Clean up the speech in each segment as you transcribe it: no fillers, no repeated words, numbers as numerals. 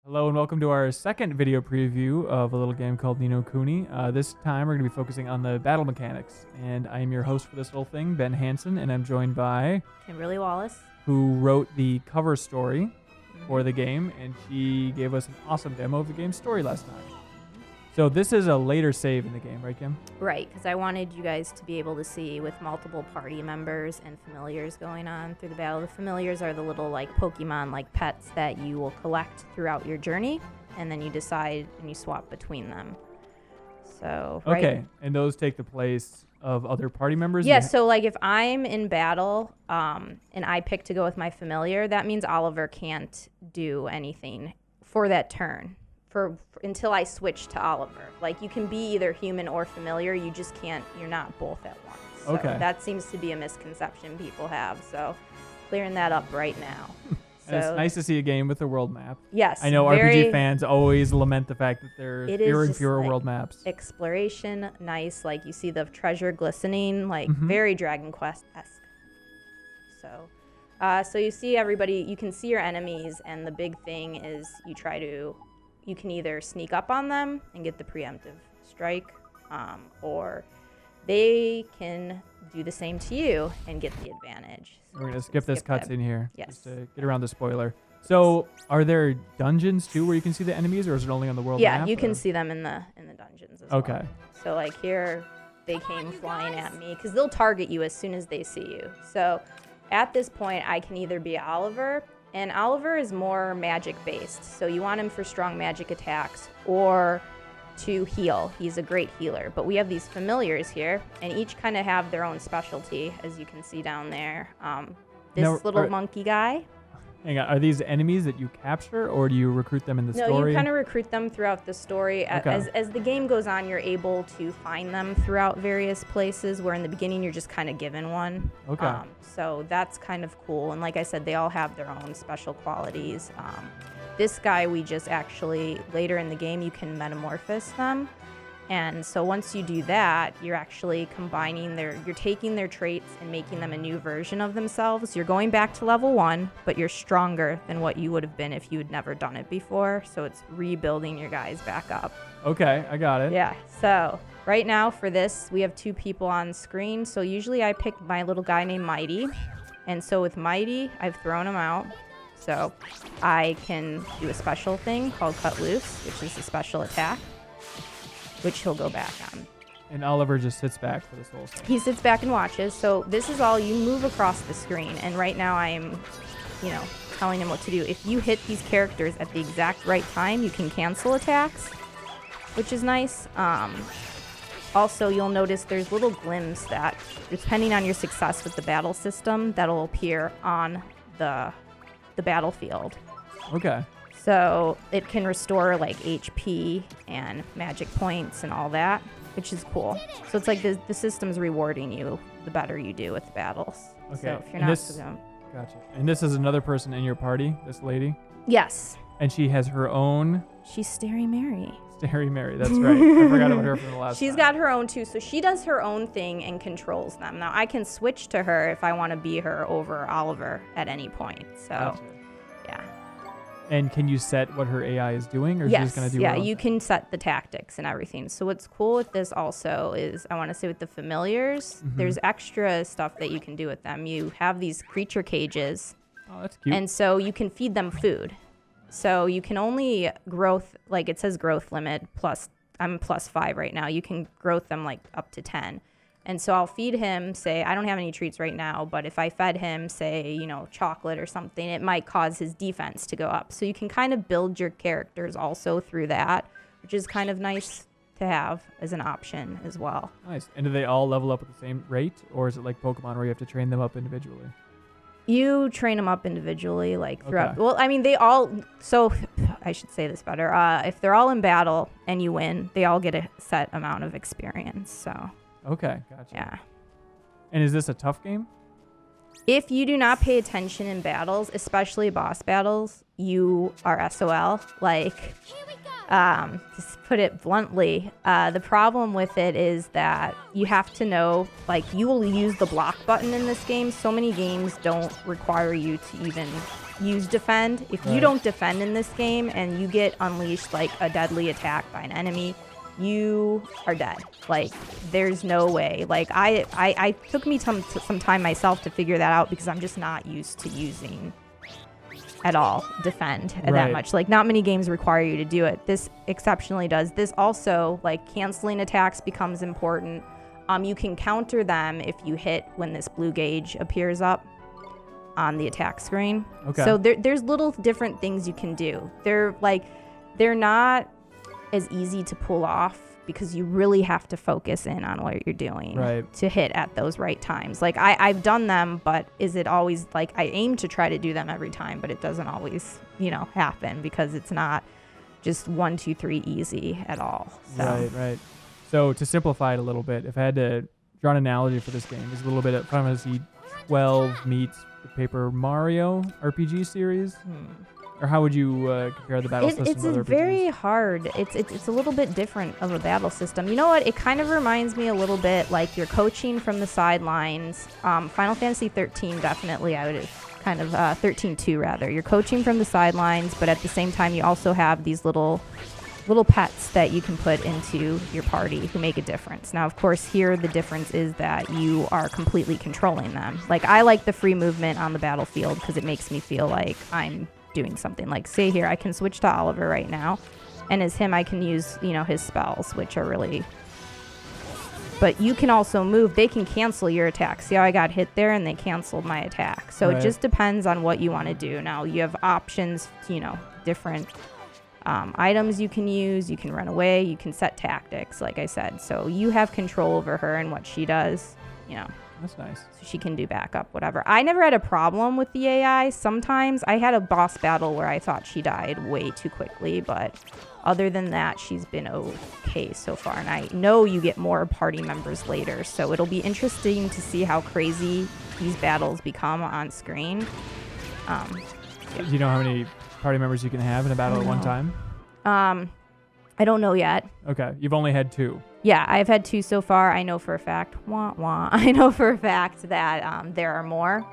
Hello and welcome to our second video preview of a little game called Ni No Kuni. This time we're going to be focusing on the battle mechanics, and I am your host for this whole thing, Ben Hanson, and I'm joined by Kimberly Wallace, who wrote the cover story for the game, and she gave us an awesome demo of the game's story last time. So this is a later save in the game, right, Kim? Right, because I wanted you guys to be able to see with multiple party members and familiars going on through the battle. The familiars are the little like Pokemon like pets that you will collect throughout your journey, and then you decide and you swap between them. So Okay, and those take the place of other party members? Yeah, so like if I'm in battle and I pick to go with my familiar, that means Oliver can't do anything for that turn. For until I switch to Oliver. Like, you can be either human or familiar, you just can't, you're not both at once. So Okay. that seems to be a misconception people have, so clearing that up right now. And it's nice to see a game with a world map. Yes. I know RPG fans always lament the fact that there are fewer and fewer like world maps. Exploration, nice, like you see the treasure glistening, like very Dragon Quest-esque. So you see everybody, you can see your enemies, and the big thing is you can either sneak up on them and get the preemptive strike, or they can do the same to you and get the advantage. We're going to skip this cutscene here. Yes. Just to get around the spoiler. So, are there dungeons too where you can see the enemies, or is it only on the world map? Yeah, you can see them in the dungeons as well. Okay. So like here, they came flying at me because they'll target you as soon as they see you. So at this point, I can either be Oliver, and Oliver is more magic based. So you want him for strong magic attacks or to heal. He's a great healer. But we have these familiars here, and each kind of have their own specialty, as you can see down there. This little monkey guy. Hang on, are these enemies that you capture, or do you recruit them in the story? No, you kind of recruit them throughout the story. Okay. As the game goes on, you're able to find them throughout various places, where in the beginning you're just kind of given one. Okay. So that's kind of cool. And like I said, they all have their own special qualities. This guy, we just actually, later in the game, you can metamorphose them. And so once you do that, you're actually you're taking their traits and making them a new version of themselves. You're going back to level 1, but you're stronger than what you would have been if you had never done it before. So it's rebuilding your guys back up. Okay, I got it. Yeah, so right now for this, we have 2 people on screen. So usually I pick my little guy named Mighty. And so with Mighty, I've thrown him out. So I can do a special thing called Cut Loose, which is a special attack, which he'll go back on. And Oliver just sits back for this whole thing. He sits back and watches. So this is all, you move across the screen. And right now I am, telling him what to do. If you hit these characters at the exact right time, you can cancel attacks, which is nice. Also, you'll notice there's little glimpses that, depending on your success with the battle system, that'll appear on the battlefield. Okay. So it can restore like HP and magic points and all that, which is cool. So it's like the system's rewarding you the better you do with the battles. Okay. So if you're not Gotcha. And this is another person in your party, this lady? Yes. And she has her own... She's Starry Mary. Starry Mary, that's right. I forgot about her from the last She's time. got her own too, so she does her own thing and controls them. Now I can switch to her if I want to be her over Oliver at any point. So, Gotcha. Yeah. And can you set what her AI is doing, or is she just going to do her own you can set the tactics and everything. So what's cool with this also is, I want to say with the familiars, there's extra stuff that you can do with them. You have these creature cages. Oh, that's cute. And so you can feed them food. So you can only growth, like it says growth limit plus, I'm +5 right now. You can growth them like up to 10. And so I'll feed him, say, I don't have any treats right now, but if I fed him, say, chocolate or something, it might cause his defense to go up. So you can kind of build your characters also through that, which is kind of nice to have as an option as well. Nice. And do they all level up at the same rate, or is it like Pokemon where you have to train them up individually? You train them up individually, like throughout. Okay. Well, I mean, they all. So I should say this better. If they're all in battle and you win, they all get a set amount of experience. So. Okay, gotcha. Yeah. And is this a tough game? If you do not pay attention in battles, especially boss battles, you are SOL. Like, just put it bluntly, the problem with it is that you have to know, like, you will use the block button in this game. So many games don't require you to even use defend. If you don't defend in this game and you get unleashed like a deadly attack by an enemy, you are dead. Like, there's no way. Like, I took me some time myself to figure that out because I'm just not used to using at all defend that much. Like, not many games require you to do it. This exceptionally does. This also, like, canceling attacks becomes important. You can counter them if you hit when this blue gauge appears up on the attack screen. Okay. So there's little different things you can do. They're not as easy to pull off because you really have to focus in on what you're doing to hit at those right times. Like, I've done them, but is it always, like, I aim to try to do them every time, but it doesn't always, happen because it's not just 1, 2, 3 easy at all. So. Right. So to simplify it a little bit, if I had to draw an analogy for this game, it's a little bit of Final Fantasy 12 meets the Paper Mario RPG series. Or how would you compare the battle system? It's very hard. It's a little bit different of a battle system. You know what? It kind of reminds me a little bit like you're coaching from the sidelines. Final Fantasy 13 definitely. I would kind of 13-2 rather. You're coaching from the sidelines, but at the same time you also have these little pets that you can put into your party who make a difference. Now, of course, here the difference is that you are completely controlling them. Like, I like the free movement on the battlefield because it makes me feel like I'm doing something. Like, say here, I can switch to Oliver right now, and as him I can use his spells, which are really, but you can also move. They can cancel your attack. See how I got hit there and they canceled my attack. So it just depends on what you want to do. Now you have options, different items you can use. You can run away, you can set tactics, like I said, so you have control over her and what she does. That's nice. So she can do backup, whatever. I never had a problem with the AI. Sometimes I had a boss battle where I thought she died way too quickly, but other than that, she's been okay so far. And I know you get more party members later, so it'll be interesting to see how crazy these battles become on screen. Do you know how many party members you can have in a battle at one time? I don't know yet. Okay, you've only had 2. Yeah, I've had 2 so far. I know for a fact, I know for a fact that there are more,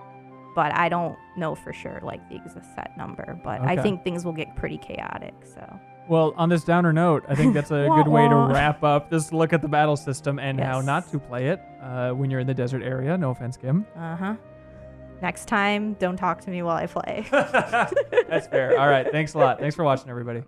but I don't know for sure, like, the exact set number. But I think things will get pretty chaotic, so. Well, on this downer note, I think that's a good way to wrap up this look at the battle system and how not to play it when you're in the desert area. No offense, Kim. Next time, don't talk to me while I play. That's fair. All right, thanks a lot. Thanks for watching, everybody.